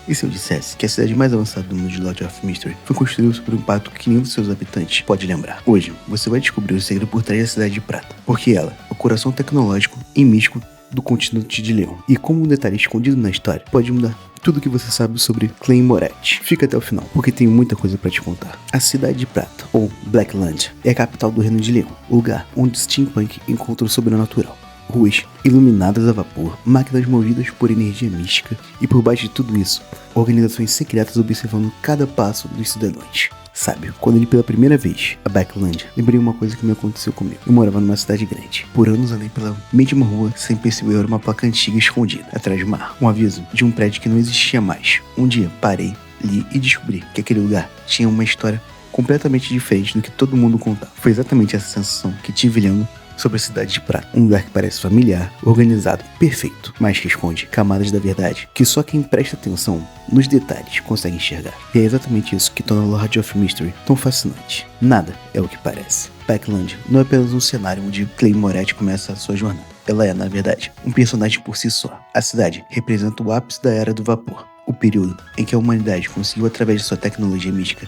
E se eu dissesse que a cidade mais avançada do mundo de Lord of Mystery foi construída sobre um impacto que nenhum dos seus habitantes pode lembrar? Hoje, você vai descobrir o segredo por trás da Cidade de Prata, porque ela é o coração tecnológico e místico do continente de Leon, e como um detalhe escondido na história pode mudar tudo o que você sabe sobre Clan Moretti. Fica até o final, porque tenho muita coisa para te contar. A Cidade de Prata, ou Blackland, é a capital do Reino de Leon, o lugar onde Steampunk encontra o sobrenatural. Ruas iluminadas a vapor, máquinas movidas por energia mística e por baixo de tudo isso, organizações secretas observando cada passo dos cidadãos. Sabe, quando eu li pela primeira vez a Blackland, lembrei uma coisa que me aconteceu comigo. Eu morava numa cidade grande. Por anos andei pela mesma rua sem perceber uma placa antiga escondida atrás de uma árvore. Um aviso de um prédio que não existia mais. Um dia parei, li e descobri que aquele lugar tinha uma história completamente diferente do que todo mundo contava. Foi exatamente essa sensação que tive lendo sobre a Cidade de Prata, um lugar que parece familiar, organizado, perfeito, mas que esconde camadas da verdade que só quem presta atenção nos detalhes consegue enxergar. E é exatamente isso que torna Lord of Mystery tão fascinante. Nada é o que parece. Blackland não é apenas um cenário onde Clan Moretti começa a sua jornada. Ela é, na verdade, um personagem por si só. A cidade representa o ápice da Era do Vapor, o período em que a humanidade conseguiu, através de sua tecnologia mística,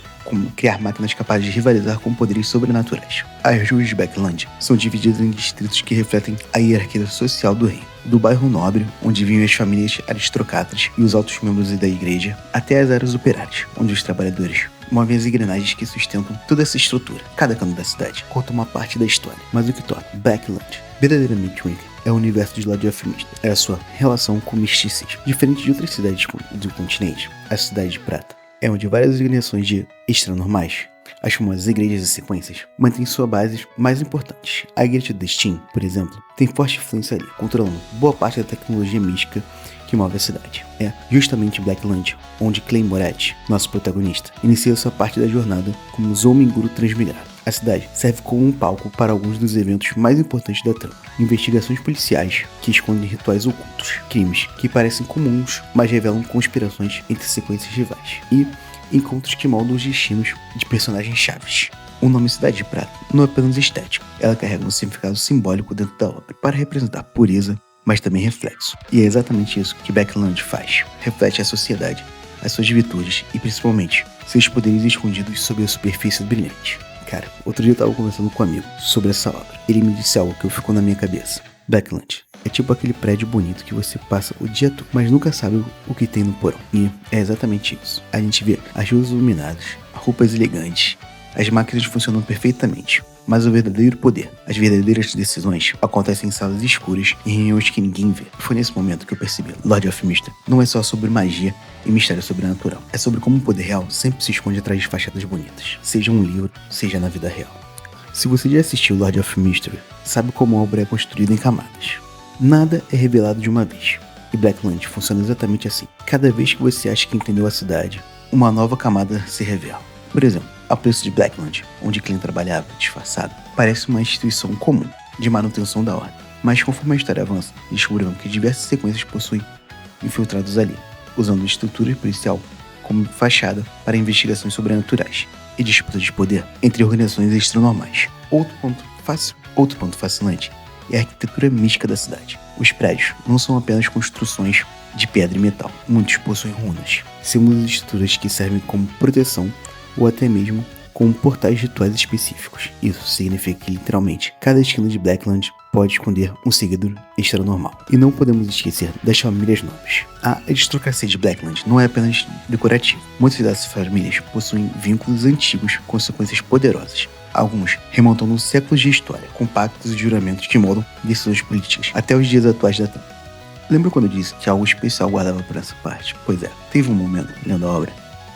criar máquinas capazes de rivalizar com poderes sobrenaturais. As ruas de Blackland são divididas em distritos que refletem a hierarquia social do reino. Do bairro nobre, onde viviam as famílias aristocratas e os altos membros da igreja, até as áreas operárias, onde os trabalhadores movem as engrenagens que sustentam toda essa estrutura. Cada canto da cidade conta uma parte da história, mas o que torna Blackland verdadeiramente única é o universo de Lord of Mystery, é a sua relação com o misticismo. Diferente de outras cidades do continente, a Cidade de Prata é onde várias organizações de extranormais, as famosas igrejas e sequências, mantêm suas bases mais importantes. A Igreja de Steam, por exemplo, tem forte influência ali, controlando boa parte da tecnologia mística que move a cidade. É justamente Blackland onde Clan Moretti, nosso protagonista, inicia sua parte da jornada como Zombie-Guru transmigrado. A cidade serve como um palco para alguns dos eventos mais importantes da trama. Investigações policiais que escondem rituais ocultos, crimes que parecem comuns, mas revelam conspirações entre sequências rivais, e encontros que moldam os destinos de personagens chaves. O nome Cidade de Prata não é apenas estético, ela carrega um significado simbólico dentro da obra, para representar pureza, mas também reflexo. E é exatamente isso que Blackland faz. Reflete a sociedade, as suas virtudes e, principalmente, seus poderes escondidos sob a superfície brilhante. Cara, outro dia eu tava conversando com um amigo sobre essa obra. Ele me disse algo que ficou na minha cabeça. Blackland é tipo aquele prédio bonito que você passa o dia todo, mas nunca sabe o que tem no porão. E é exatamente isso. A gente vê as ruas iluminadas, roupas elegantes, as máquinas funcionam perfeitamente. Mas o verdadeiro poder, as verdadeiras decisões, acontecem em salas escuras e reuniões que ninguém vê. Foi nesse momento que eu percebi: Lord of Mystery não é só sobre magia e mistério sobrenatural. É sobre como o poder real sempre se esconde atrás de fachadas bonitas, seja um livro, seja na vida real. Se você já assistiu Lord of Mystery, sabe como a obra é construída em camadas. Nada é revelado de uma vez. E Blackland funciona exatamente assim. Cada vez que você acha que entendeu a cidade, uma nova camada se revela. Por exemplo, a preço de Blackland, onde Clan trabalhava disfarçado, parece uma instituição comum de manutenção da ordem. Mas conforme a história avança, descobrirão que diversas sequências possuem infiltrados ali, usando a estrutura policial como fachada para investigações sobrenaturais e disputas de poder entre organizações extranormais. Outro ponto fascinante é a arquitetura mística da cidade. Os prédios não são apenas construções de pedra e metal, muitos possuem runas, símbolos de estruturas que servem como proteção ou até mesmo como portais rituais específicos. Isso significa que, literalmente, cada esquina de Blackland pode esconder um segredo extranormal. E não podemos esquecer das famílias nobres. A aristocracia de Blackland não é apenas decorativa. Muitas dessas famílias possuem vínculos antigos com sequências poderosas. Alguns remontam séculos de história, com pactos e juramentos que moldam decisões políticas até os dias atuais da trama. Lembra quando eu disse que algo especial guardava por essa parte? Pois é, teve um momento, lendo a obra,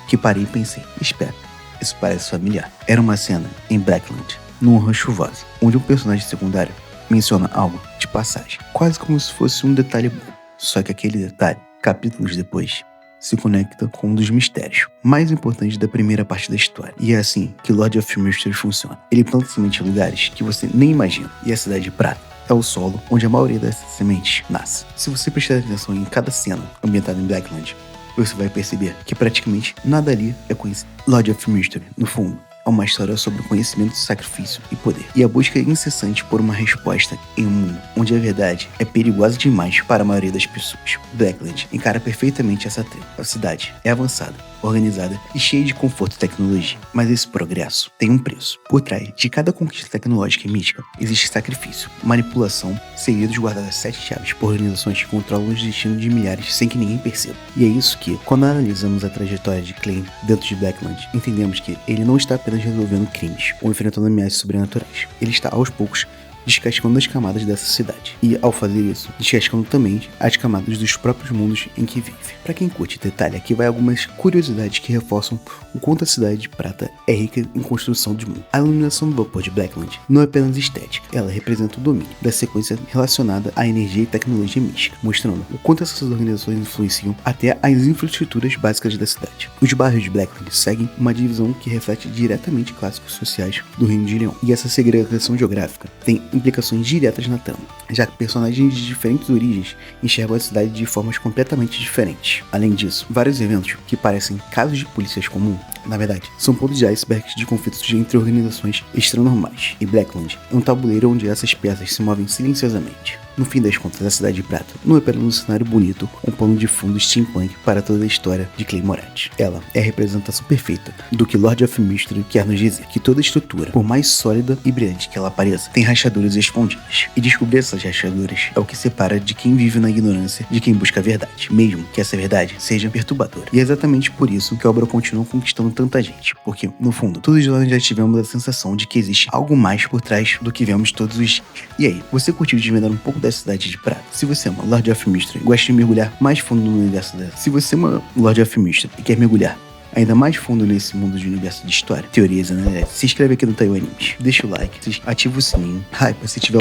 que parei e pensei: espera, isso parece familiar. Era uma cena em Blackland, numa rua chuvosa, onde um personagem secundário menciona algo de passagem, quase como se fosse um detalhe bom. Só que aquele detalhe, capítulos depois, se conecta com um dos mistérios mais importantes da primeira parte da história. E é assim que Lord of Mystery funciona. Ele planta semente em lugares que você nem imagina. E a Cidade de Prata é o solo onde a maioria dessas sementes nasce. Se você prestar atenção em cada cena ambientada em Blackland, você vai perceber que praticamente nada ali é conhecido. Lord of Mystery, no fundo, a uma história sobre conhecimento, sacrifício e poder, e a busca incessante por uma resposta em um mundo onde a verdade é perigosa demais para a maioria das pessoas. Blackland encara perfeitamente essa trama. A cidade é avançada, organizada e cheia de conforto e tecnologia, mas esse progresso tem um preço. Por trás de cada conquista tecnológica e mística existe sacrifício, manipulação, segredos guardados às 7 chaves por organizações que controlam os destinos de milhares sem que ninguém perceba. E é isso que, quando analisamos a trajetória de Clay dentro de Blackland, entendemos que ele não está apenas resolvendo crimes ou enfrentando ameaças sobrenaturais. Ele está, aos poucos, descascando as camadas dessa cidade. E, ao fazer isso, descascando também as camadas dos próprios mundos em que vive. Para quem curte detalhe, aqui vai algumas curiosidades que reforçam o quanto a Cidade de Prata é rica em construção de mundo. A iluminação do vapor de Blackland não é apenas estética, ela representa o domínio da sequência relacionada à energia e tecnologia mística, mostrando o quanto essas organizações influenciam até as infraestruturas básicas da cidade. Os bairros de Blackland seguem uma divisão que reflete diretamente clássicos sociais do Reino de Leão, e essa segregação geográfica tem implicações diretas na trama, já que personagens de diferentes origens enxergam a cidade de formas completamente diferentes. Além disso, vários eventos que parecem casos de polícias comum, na verdade, são pontos de iceberg de conflitos entre organizações extranormais, e Blackland é um tabuleiro onde essas peças se movem silenciosamente. No fim das contas, a Cidade de Prata não é apenas um cenário bonito, um pano de fundo steampunk para toda a história de Clay Moretz. Ela é a representação perfeita do que Lord of Mystery quer nos dizer, que toda estrutura, por mais sólida e brilhante que ela pareça, tem rachaduras escondidas. E descobrir essas rachaduras é o que separa de quem vive na ignorância de quem busca a verdade, mesmo que essa verdade seja perturbadora. E é exatamente por isso que a obra continua conquistando tanta gente, porque, no fundo, todos nós já tivemos a sensação de que existe algo mais por trás do que vemos todos os dias. E aí, você curtiu desvendar um pouco da Cidade de Prata? Se você é uma Lord of Mystery e gosta de mergulhar mais fundo no universo dela, se você é uma Lord of Mystery e quer mergulhar ainda mais fundo nesse mundo de universo de história, teorias, né? Se inscreve aqui no Taiwan Animes, deixa o like, ativa o sininho, hypa se tiver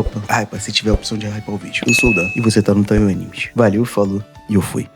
a opção de hypar o vídeo. Eu sou o Dan e você tá no Taiwan Animes. Valeu, falou e eu fui.